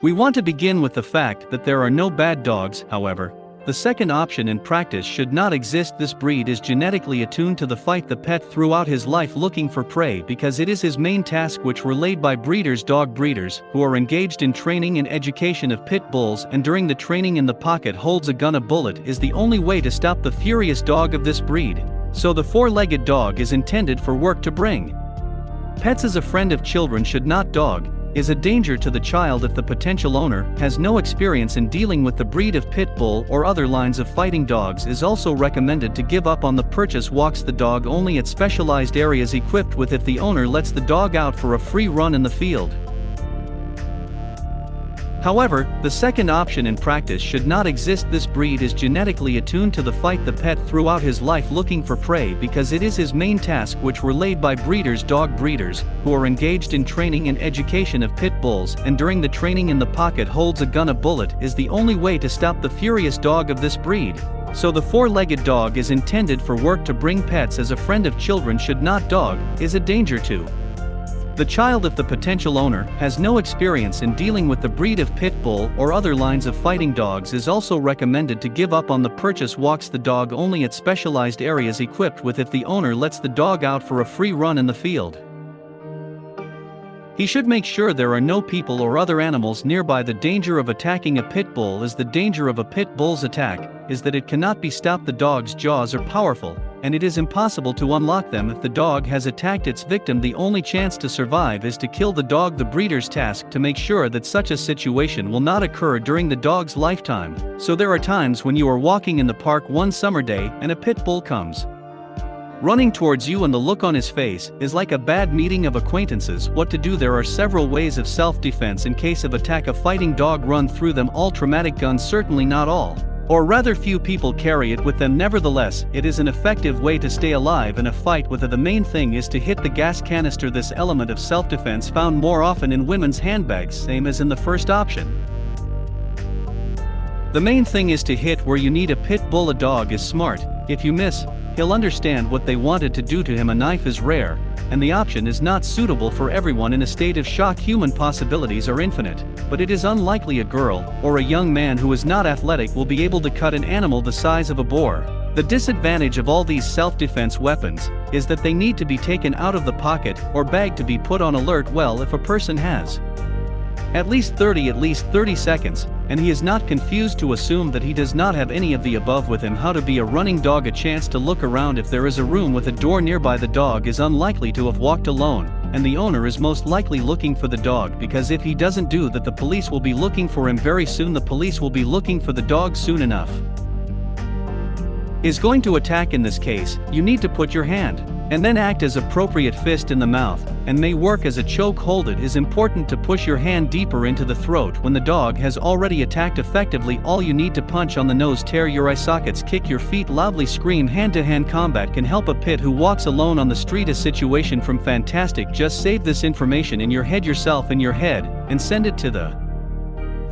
We want to begin with the fact that there are no bad dogs, however. The second option in practice should not exist. This breed is genetically attuned to fight the pet throughout his life looking for prey because it is his main task, which relayed by breeders, dog breeders, who are engaged in training and education of pit bulls, and during the training in the pocket holds a gun. A bullet is the only way to stop the furious dog of this breed. So the four-legged dog is intended for work to bring. Pets as a friend of children should not. Dog is a danger to the child if the potential owner has no experience in dealing with the breed of pit bull or other lines of fighting dogs. Is also recommended to give up on the purchase. Walks the dog only at specialized areas equipped with if the owner lets the dog out for a free run in the field. However, the second option in practice should not exist. This breed is genetically attuned to fight the pet throughout his life looking for prey because it is his main task, which relayed by breeders, dog breeders, who are engaged in training and education of pit bulls, and during the training in the pocket holds a gun. A bullet is the only way to stop the furious dog of this breed. So the four-legged dog is intended for work to bring. Pets as a friend of children should not. Dog is a danger to the child if the potential owner has no experience in dealing with the breed of pit bull or other lines of fighting dogs. Is also recommended to give up on the purchase. Walks the dog only at specialized areas equipped with if the owner lets the dog out for a free run in the field. He should make sure there are no people or other animals nearby. The danger of attacking a pit bull is the danger of a pit bull's attack is that it cannot be stopped. The dog's jaws are powerful, and it is impossible to unlock them if the dog has attacked its victim. The only chance to survive is to kill the dog. The breeder's task to make sure that such a situation will not occur during the dog's lifetime. So there are times when you are walking in the park one summer day and a pit bull comes running towards you, and the look on his face is like a bad meeting of acquaintances. What to do? There are several ways of self-defense in case of attack. A fighting dog, run through them all. Traumatic guns, certainly not all, or rather few people carry it with them. Nevertheless, it is an effective way to stay alive in a fight with it. The main thing is to hit the gas canister. This element of self-defense found more often in women's handbags, same as in the first option. The main thing is to hit where you need. A pit bull, a dog is smart. If you miss, he'll understand what they wanted to do to him. A knife is rare, and the option is not suitable for everyone in a state of shock. Human possibilities are infinite, but it is unlikely a girl or a young man who is not athletic will be able to cut an animal the size of a boar. The disadvantage of all these self-defense weapons is that they need to be taken out of the pocket or bag to be put on alert. Well, if a person has at least 30 seconds, and he is not confused to assume that he does not have any of the above with him. How to be a running dog? A chance to look around if there is a room with a door nearby. The dog is unlikely to have walked alone, and the owner is most likely looking for the dog, because if he doesn't do that, the police will be looking for him very soon. The police will be looking for the dog soon enough. Is going to attack. In this case, you need to put your hand and then act as appropriate fist in the mouth, and may work as a choke hold. It is important to push your hand deeper into the throat when the dog has already attacked effectively. All you need to punch on the nose, tear your eye sockets, kick your feet, loudly scream. Hand-to-hand combat can help a pit who walks alone on the street. A situation from fantastic. Just save this information in your head, yourself in your head, and send it to the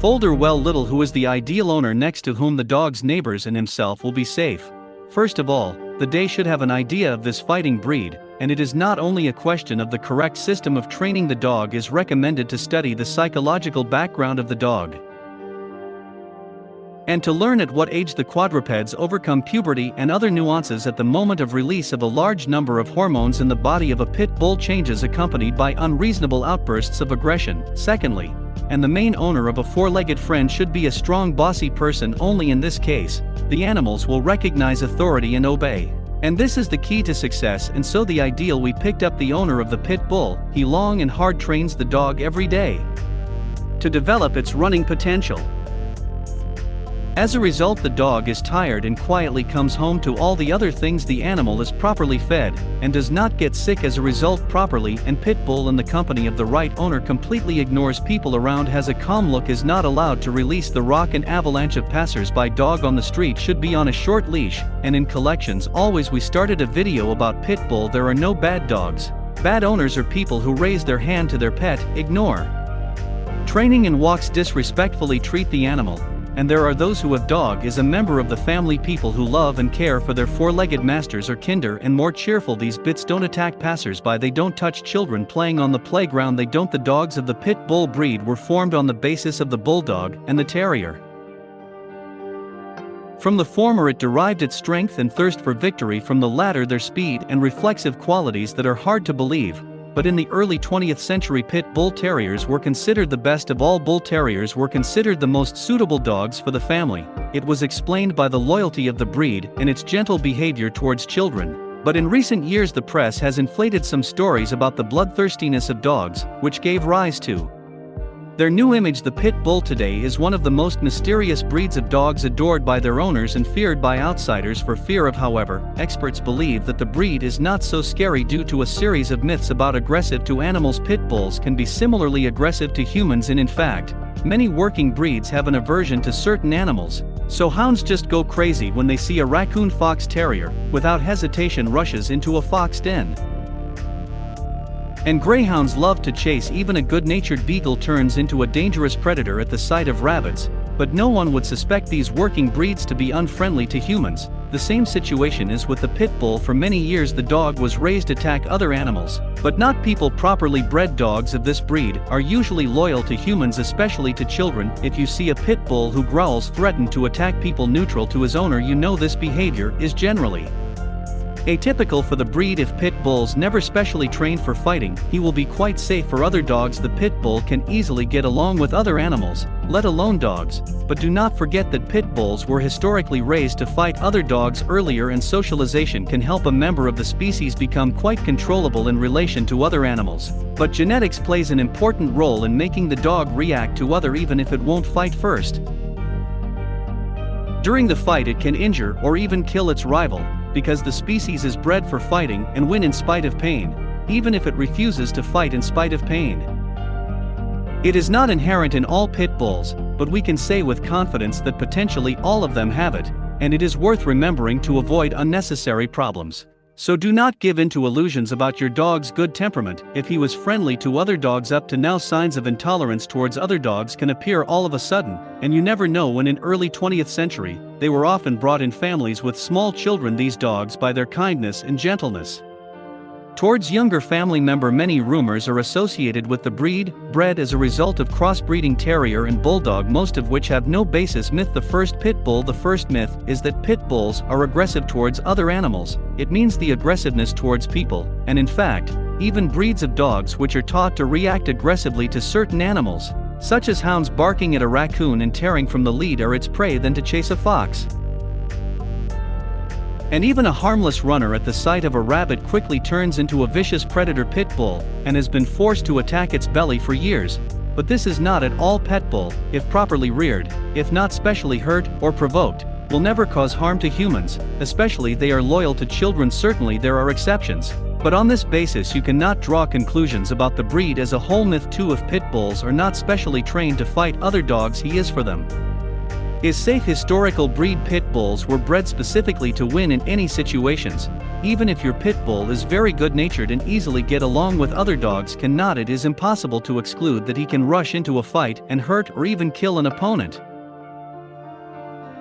folder. Well, little who is the ideal owner next to whom the dog's neighbors and himself will be safe. First of all, the day should have an idea of this fighting breed, and it is not only a question of the correct system of training. The dog is recommended to study the psychological background of the dog, and to learn at what age the quadrupeds overcome puberty and other nuances at the moment of release of a large number of hormones in the body of a pit bull, changes accompanied by unreasonable outbursts of aggression. Secondly, and the main owner of a four-legged friend should be a strong, bossy person. Only in this case, the animals will recognize authority and obey. And this is the key to success. And so the ideal, we picked up the owner of the pit bull. He long and hard trains the dog every day to develop its running potential. As a result, the dog is tired and quietly comes home to all the other things. The animal is properly fed and does not get sick as a result properly, and pit bull in the company of the right owner completely ignores people around, has a calm look, is not allowed to release the rock and avalanche of passers-by. Dog on the street should be on a short leash, and in collections always. We started a video about pit bull. There are no bad dogs. Bad owners are people who raise their hand to their pet, ignore training, and walks disrespectfully, treat the animal and there are those who have dog is a member of the family, people who love and care for their four-legged masters or kinder and more cheerful. These bits don't attack passers-by, they don't touch children playing on the playground, they don't. The dogs of the Pit Bull breed were formed on the basis of the Bulldog and the Terrier. From the former it derived its strength and thirst for victory, from the latter their speed and reflexive qualities that are hard to believe. But in the early 20th century, Pit Bull Terriers were considered the best of all. Bull Terriers were considered the most suitable dogs for the family. It was explained by the loyalty of the breed and its gentle behavior towards children. But in recent years the press has inflated some stories about the bloodthirstiness of dogs, which gave rise to their new image. The Pit Bull today is one of the most mysterious breeds of dogs, adored by their owners and feared by outsiders for fear of. However, experts believe that the breed is not so scary due to a series of myths about aggressive to animals. Pit bulls can be similarly aggressive to humans, and in fact, many working breeds have an aversion to certain animals. So hounds just go crazy when they see a raccoon. Fox Terrier, without hesitation, rushes into a fox den. And greyhounds love to chase. Even a good-natured beagle turns into a dangerous predator at the sight of rabbits. But no one would suspect these working breeds to be unfriendly to humans. The same situation is with the pit bull. For many years the dog was raised to attack other animals, but not people. Properly bred dogs of this breed are usually loyal to humans, especially to children. If you see a pit bull who growls, threaten to attack people neutral to his owner, you know this behavior is generally atypical for the breed. If pit bulls never specially trained for fighting, he will be quite safe for other dogs. The pit bull can easily get along with other animals, let alone dogs. But do not forget that pit bulls were historically raised to fight other dogs earlier, and socialization can help a member of the species become quite controllable in relation to other animals. But genetics plays an important role in making the dog react to other, even if it won't fight first. During the fight it can injure or even kill its rival, because the species is bred for fighting and win in spite of pain, even if it refuses to fight in spite of pain. It is not inherent in all pit bulls, but we can say with confidence that potentially all of them have it, and it is worth remembering to avoid unnecessary problems. So do not give in to illusions about your dog's good temperament. If he was friendly to other dogs up to now, signs of intolerance towards other dogs can appear all of a sudden, and you never know when. In early 20th century, they were often brought in families with small children. These dogs, by their kindness and gentleness towards younger family member, many rumors are associated with the breed, bred as a result of crossbreeding terrier and bulldog, most of which have no basis. Myth: the first pit bull. The first myth is that pit bulls are aggressive towards other animals. It means the aggressiveness towards people, and in fact, even breeds of dogs which are taught to react aggressively to certain animals, such as hounds barking at a raccoon and tearing from the lead or its prey than to chase a fox. And even a harmless runner at the sight of a rabbit quickly turns into a vicious predator. Pit bull, and has been forced to attack its belly for years. But this is not at all. Pit bull, if properly reared, if not specially hurt or provoked, will never cause harm to humans, especially they are loyal to children. Certainly there are exceptions, but on this basis you cannot draw conclusions about the breed as a whole. Myth 2: if pit bulls are not specially trained to fight other dogs, he is for them. Is safe. Historical breed pit bulls were bred specifically to win in any situations. Even if your pit bull is very good-natured and easily get along with other dogs, cannot, it is impossible to exclude that he can rush into a fight and hurt or even kill an opponent.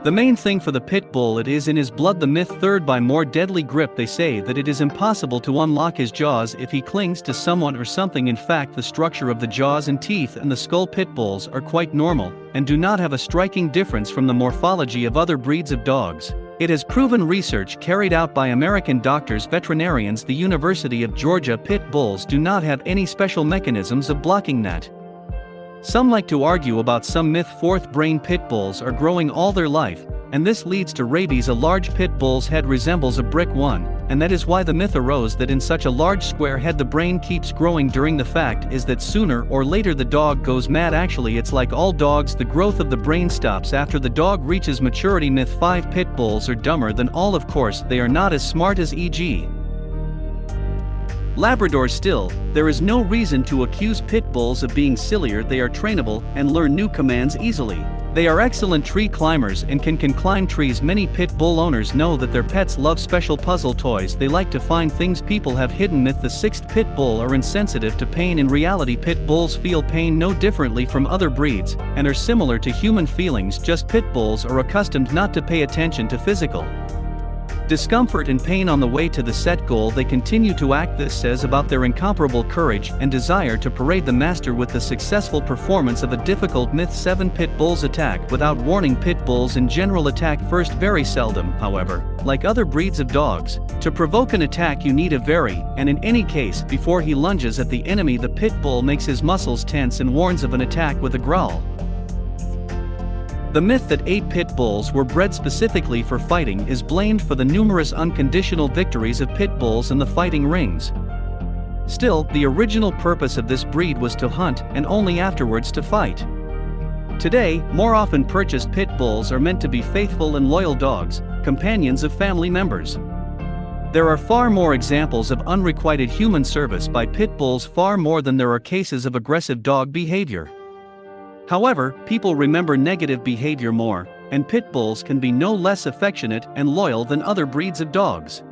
The main thing for the pit bull, it is in his blood. The myth third: by more deadly grip. They say that it is impossible to unlock his jaws if he clings to someone or something. In fact, the structure of the jaws and teeth and the skull pit bulls are quite normal, and do not have a striking difference from the morphology of other breeds of dogs. It has proven research carried out by American doctors, veterinarians, the University of Georgia. Pit bulls do not have any special mechanisms of blocking that. Some like to argue about some myth. Fourth: brain. Pit bulls are growing all their life, and this leads to rabies. A large pit bull's head resembles a brick one, and that is why the myth arose that in such a large square head the brain keeps growing. During the fact is that sooner or later the dog goes mad. Actually, it's like all dogs, the growth of the brain stops after the dog reaches maturity. Myth 5: pit bulls are dumber than all. Of course they are not as smart as e.g. Labradors. Still, there is no reason to accuse pit bulls of being sillier. They are trainable and learn new commands easily. They are excellent tree climbers and can climb trees. Many pit bull owners know that their pets love special puzzle toys. They like to find things people have hidden. Myth: the sixth, pit bull are insensitive to pain. In reality, pit bulls feel pain no differently from other breeds, and are similar to human feelings, just pit bulls are accustomed not to pay attention to physical discomfort and pain. On the way to the set goal, they continue to act. This says about their incomparable courage and desire to parade the master with the successful performance of a difficult. Myth 7, pit bulls attack without warning. Pit bulls in general attack first, very seldom, however. Like other breeds of dogs, to provoke an attack you need a very, and in any case, before he lunges at the enemy, the pit bull makes his muscles tense and warns of an attack with a growl. The myth that 8 pit bulls were bred specifically for fighting is blamed for the numerous unconditional victories of pit bulls in the fighting rings. Still, the original purpose of this breed was to hunt, and only afterwards to fight. Today, more often purchased pit bulls are meant to be faithful and loyal dogs, companions of family members. There are far more examples of unrequited human service by pit bulls, far more than there are cases of aggressive dog behavior. However, people remember negative behavior more, and pit bulls can be no less affectionate and loyal than other breeds of dogs.